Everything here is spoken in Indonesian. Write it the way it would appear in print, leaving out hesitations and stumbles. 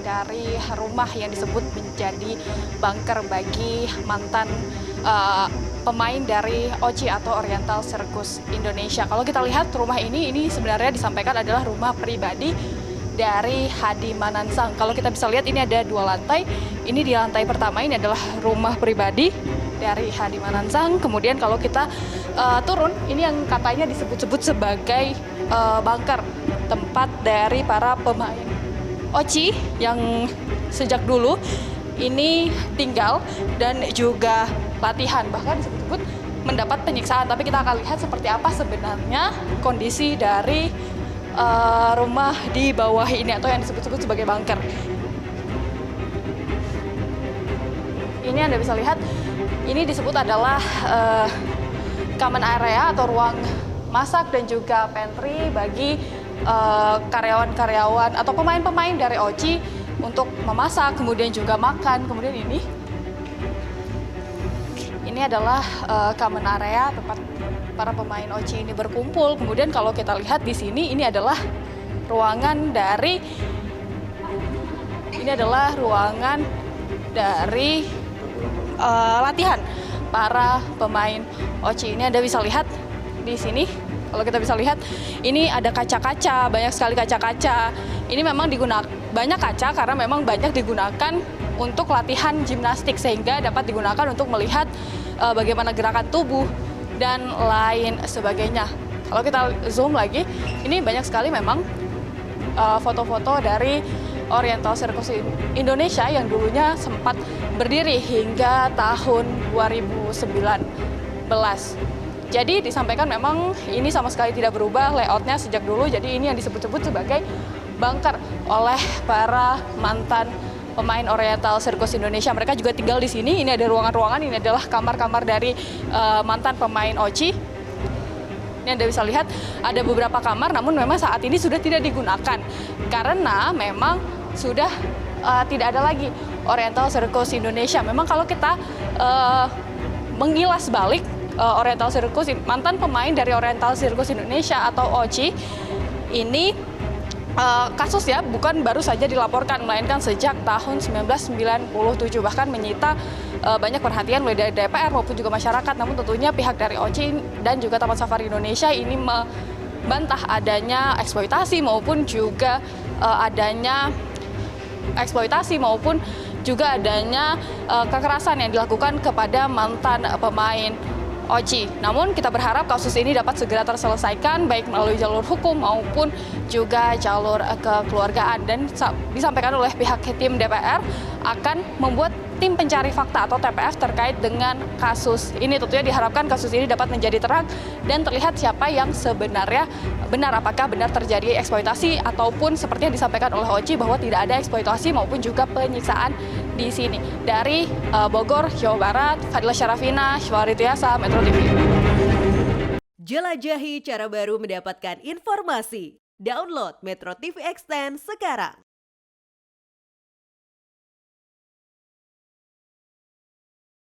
dari rumah yang disebut menjadi bunker bagi mantan pemain dari OCI atau Oriental Circus Indonesia. Kalau kita lihat rumah ini sebenarnya disampaikan adalah rumah pribadi dari Hadi Manansang. Kalau kita bisa lihat ini ada 2 lantai. Ini di lantai pertama ini adalah rumah pribadi dari Hadi Manansang. Kemudian kalau kita turun, ini yang katanya disebut-sebut sebagai bunker, tempat dari para pemain OCI yang sejak dulu ini tinggal dan juga latihan, bahkan disebut-sebut mendapat penyiksaan. Tapi kita akan lihat seperti apa sebenarnya kondisi dari rumah di bawah ini atau yang disebut-sebut sebagai bunker. Ini Anda bisa lihat, ini disebut adalah common area atau ruang masak dan juga pantry bagi karyawan-karyawan atau pemain-pemain dari OCI untuk memasak, kemudian juga makan. Kemudian ini adalah common area tempat para pemain OCI ini berkumpul. Kemudian kalau kita lihat di sini, ini adalah ruangan dari latihan para pemain OCI. Ini Anda bisa lihat di sini. Kalau kita bisa lihat, ini ada kaca-kaca, banyak sekali kaca-kaca. Ini memang banyak kaca karena memang banyak digunakan untuk latihan gimnastik, sehingga dapat digunakan untuk melihat bagaimana gerakan tubuh dan lain sebagainya. Kalau kita zoom lagi, ini banyak sekali memang foto-foto dari Oriental Circus Indonesia yang dulunya sempat berdiri hingga tahun 2019. Jadi disampaikan memang ini sama sekali tidak berubah layoutnya sejak dulu. Jadi ini yang disebut-sebut sebagai bunker oleh para mantan pemain Oriental Circus Indonesia. Mereka juga tinggal di sini. Ini ada ruangan-ruangan, ini adalah kamar-kamar dari mantan pemain OCI. Ini Anda bisa lihat ada beberapa kamar, namun memang saat ini sudah tidak digunakan karena memang sudah tidak ada lagi Oriental Circus Indonesia. Memang kalau kita mengilas balik Oriental Circus, mantan pemain dari Oriental Circus Indonesia atau OCI ini kasus ya bukan baru saja dilaporkan, melainkan sejak tahun 1997, bahkan menyita banyak perhatian mulai dari DPR maupun juga masyarakat. Namun tentunya pihak dari OCI dan juga Taman Safari Indonesia ini membantah adanya eksploitasi maupun juga adanya kekerasan yang dilakukan kepada mantan pemain OCI. Namun kita berharap kasus ini dapat segera terselesaikan baik melalui jalur hukum maupun juga jalur kekeluargaan, dan disampaikan oleh pihak tim DPR akan membuat tim pencari fakta atau TPF terkait dengan kasus ini. Tentunya diharapkan kasus ini dapat menjadi terang dan terlihat siapa yang sebenarnya benar, apakah benar terjadi eksploitasi ataupun seperti yang disampaikan oleh OCI bahwa tidak ada eksploitasi maupun juga penyiksaan di sini. Dari Bogor, Jawa Barat, Fadila Syarafina, Syawari Tiasa, Metro TV. Jelajahi cara baru mendapatkan informasi. Download Metro TV Extend sekarang.